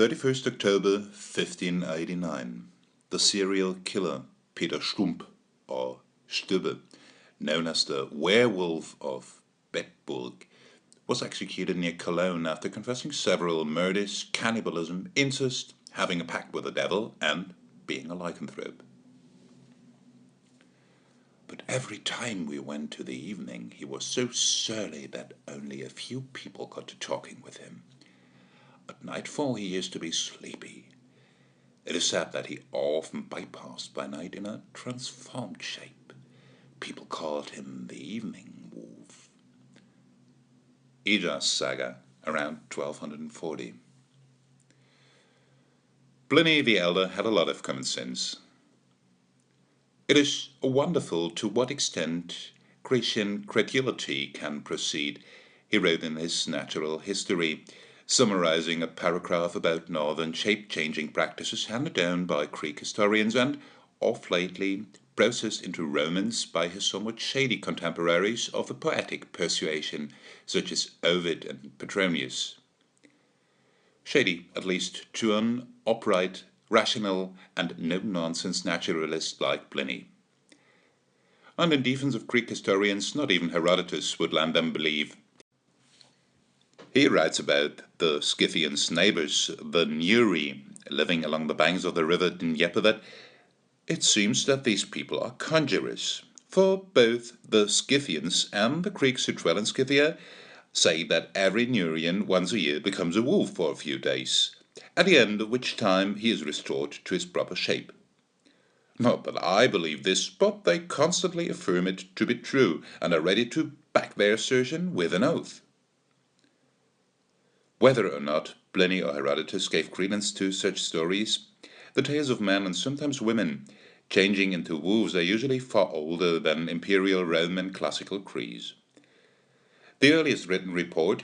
31st October 1589. The serial killer Peter Stumpp, or Stübbe, known as the Werewolf of Bedburg, was executed near Cologne after confessing several murders, cannibalism, incest, having a pact with the devil, and being a lycanthrope. But every time we went to the evening, he was so surly that only a few people got to talking with him. At nightfall he used to be sleepy. It is said that he often bypassed by night in a transformed shape. People called him the Evening Wolf. Ida's Saga, around 1240. Pliny the Elder had a lot of common sense. It is wonderful to what extent Christian credulity can proceed, he wrote in his Natural History, summarizing a paragraph about northern shape-changing practices handed down by Greek historians and, off lately, processed into romance by his somewhat shady contemporaries of the poetic persuasion, such as Ovid and Petronius. Shady, at least, to an upright, rational, and no-nonsense naturalist like Pliny. And in defense of Greek historians, not even Herodotus would lend them belief. He writes about the Scythians' neighbors, the Neuri, living along the banks of the river Dnieper, that it seems that these people are conjurers, for both the Scythians and the Greeks who dwell in Scythia say that every Neurian once a year becomes a wolf for a few days, at the end of which time he is restored to his proper shape. Not that I believe this, but they constantly affirm it to be true, and are ready to back their assertion with an oath. Whether or not Pliny or Herodotus gave credence to such stories, the tales of men and sometimes women changing into wolves are usually far older than imperial Roman classical Greece. The earliest written report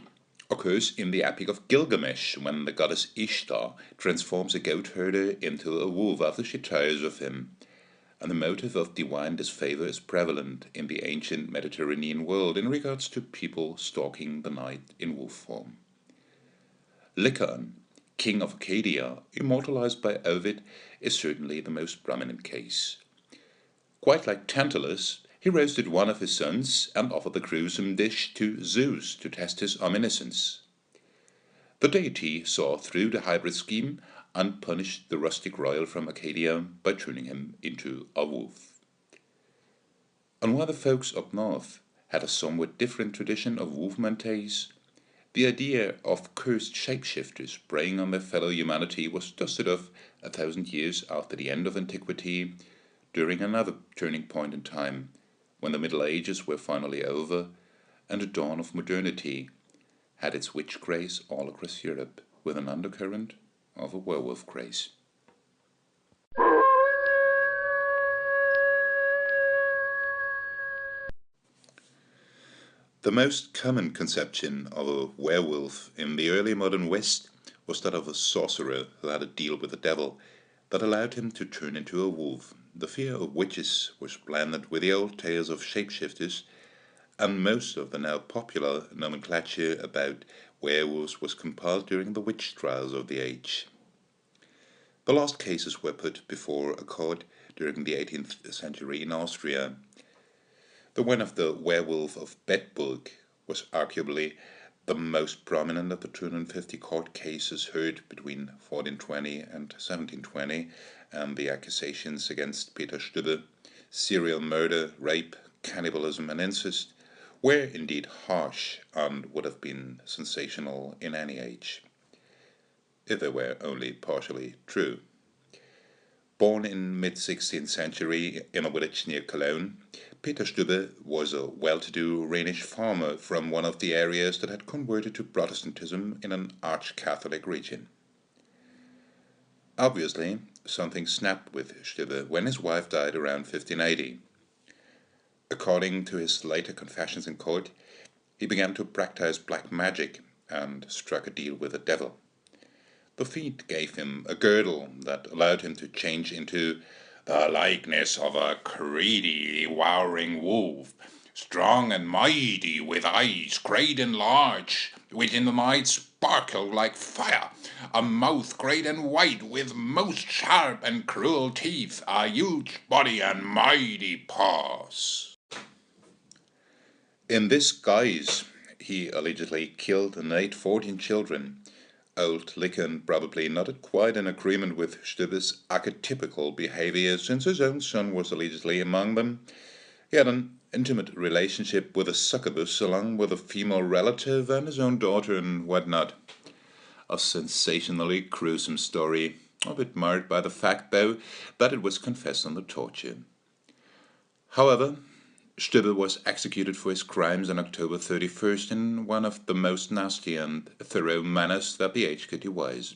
occurs in the Epic of Gilgamesh, when the goddess Ishtar transforms a goat herder into a wolf after she tires of him, and the motive of divine disfavor is prevalent in the ancient Mediterranean world in regards to people stalking the night in wolf form. Lycaon, king of Arcadia, immortalized by Ovid, is certainly the most prominent case. Quite like Tantalus, he roasted one of his sons and offered the gruesome dish to Zeus to test his omniscience. The deity saw through the hybrid scheme and punished the rustic royal from Arcadia by turning him into a wolf. And while the folks up north had a somewhat different tradition of wolf-mantays, the idea of cursed shapeshifters preying on their fellow humanity was dusted off 1,000 years after the end of antiquity, during another turning point in time, when the Middle Ages were finally over and the dawn of modernity had its witch craze all across Europe, with an undercurrent of a werewolf craze. The most common conception of a werewolf in the early modern West was that of a sorcerer who had a deal with the devil that allowed him to turn into a wolf. The fear of witches was blended with the old tales of shapeshifters, and most of the now popular nomenclature about werewolves was compiled during the witch trials of the age. The last cases were put before a court during the 18th century in Austria. The one of the Werewolf of Bedburg was arguably the most prominent of the 250 court cases heard between 1420 and 1720, and the accusations against Peter Stübbe, serial murder, rape, cannibalism and incest, were indeed harsh and would have been sensational in any age, if they were only partially true. Born in mid-16th century in a village near Cologne, Peter Stübbe was a well-to-do Rhenish farmer from one of the areas that had converted to Protestantism in an arch-Catholic region. Obviously, something snapped with Stübbe when his wife died around 1580. According to his later confessions in court, he began to practice black magic and struck a deal with the devil. The feat gave him a girdle that allowed him to change into the likeness of a greedy, devouring wolf, strong and mighty, with eyes great and large, which in the night sparkled like fire, a mouth great and white, with most sharp and cruel teeth, a huge body and mighty paws. In this guise, he allegedly killed and ate 14 children. Old Lycan probably not quite in agreement with Stübbe's archetypical behavior, since his own son was allegedly among them. He had an intimate relationship with a succubus, along with a female relative and his own daughter and whatnot. A sensationally gruesome story, a bit marred by the fact, though, that it was confessed under torture. However, Stübbe was executed for his crimes on October 31st in one of the most nasty and thorough manners that the age could devise.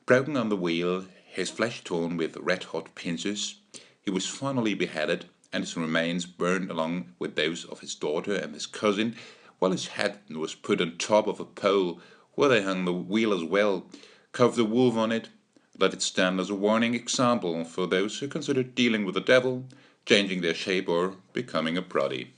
Broken on the wheel, his flesh torn with red-hot pincers, he was finally beheaded and his remains burned along with those of his daughter and his cousin, while his head was put on top of a pole where they hung the wheel as well, carved a wolf on it, let it stand as a warning example for those who considered dealing with the devil, changing their shape, or becoming a prodigy.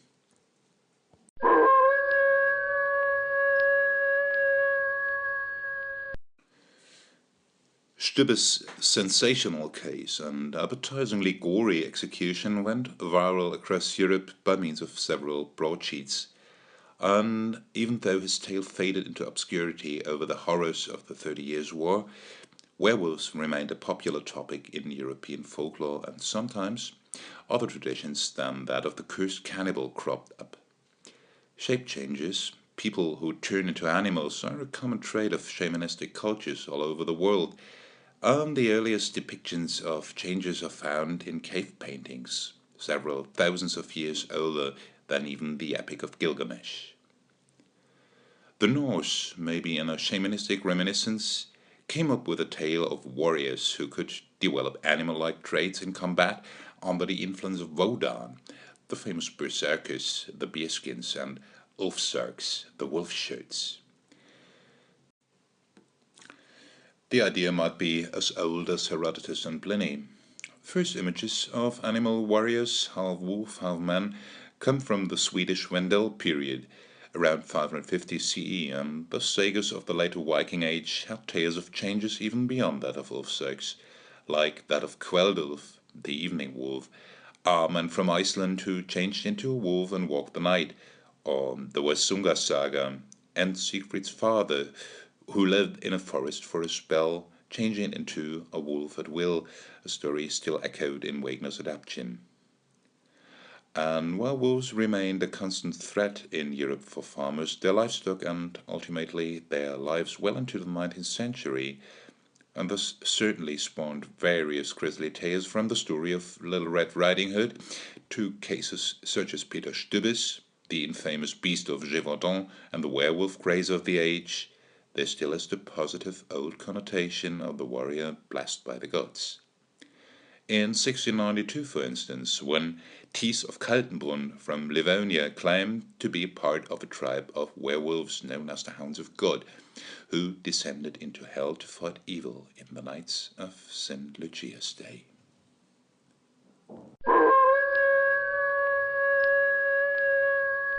Stübbe's sensational case and appetizingly gory execution went viral across Europe by means of several broadsheets, and even though his tale faded into obscurity over the horrors of the 30 Years' War, werewolves remained a popular topic in European folklore, and sometimes other traditions than that of the cursed cannibal cropped up. Shape changes, people who turn into animals, are a common trait of shamanistic cultures all over the world, and the earliest depictions of changes are found in cave paintings, several thousands of years older than even the Epic of Gilgamesh. The Norse, maybe in a shamanistic reminiscence, came up with a tale of warriors who could develop animal-like traits in combat under the influence of Wodan, the famous berserkers, the bearskins, and ulfsarks, the wolf-shirts. The idea might be as old as Herodotus and Pliny. First images of animal warriors, half wolf, half man, come from the Swedish Wendel period, around 550 CE, and the sagas of the later Viking Age had tales of changes even beyond that of Ulfsarks, like that of Kveldulf, the evening wolf, a man from Iceland who changed into a wolf and walked the night, or the Wasunga saga, and Siegfried's father, who lived in a forest for a spell, changing into a wolf at will, a story still echoed in Wagner's adaptation. And while wolves remained a constant threat in Europe for farmers, their livestock, and ultimately their lives well into the 19th century, and thus certainly spawned various grisly tales, from the story of Little Red Riding Hood to cases such as Peter Stubbe's, the infamous Beast of Gévaudan, and the werewolf craze of the age. There still is the positive old connotation of the warrior blessed by the gods. In 1692, for instance, when Thies of Kaltenbrunn from Livonia claimed to be part of a tribe of werewolves known as the Hounds of God, who descended into hell to fight evil in the nights of St. Lucia's Day.